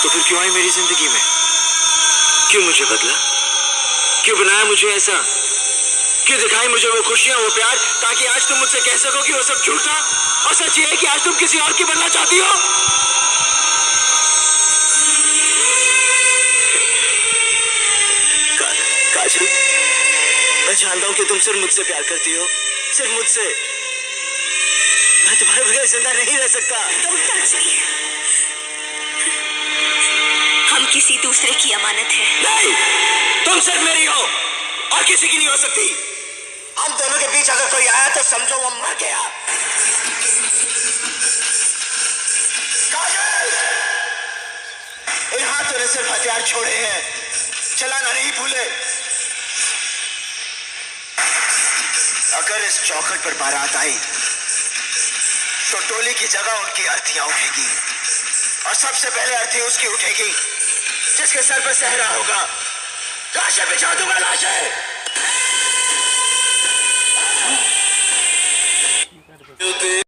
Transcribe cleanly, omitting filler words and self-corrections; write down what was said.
तो फिर क्यों आई मेरी जिंदगी में? क्यों मुझे बदला? क्यों बनाया मुझे ऐसा? क्यों दिखाई मुझे वो खुशियां, वो प्यार, ताकि आज तुम मुझसे कह सको कि वो सब झूठा और सच ये है कि आज तुम किसी और की बनना चाहती हो? काजल, मैं जानता हूं कि तुम सिर्फ मुझसे प्यार करती हो, सिर्फ मुझसे। मैं तुम्हारे बगैर जिंदा नहीं रह सकता। हम किसी दूसरे की अमानत है। नहीं, तुम सिर्फ मेरी हो और किसी की नहीं हो सकती। हम दोनों के बीच अगर कोई आया तो समझो वो मर गया। काजल, इन हाथों ने सिर्फ हथियार छोड़े हैं, चलाना नहीं भूले। अगर इस चौखट पर बारात आई तो टोली की जगह उनकी अर्थियां उठेगी और सबसे पहले अर्थी उसकी उठेगी जिसके सर पर सहरा होगा। लाशें बिछा दूंगा, लाशें।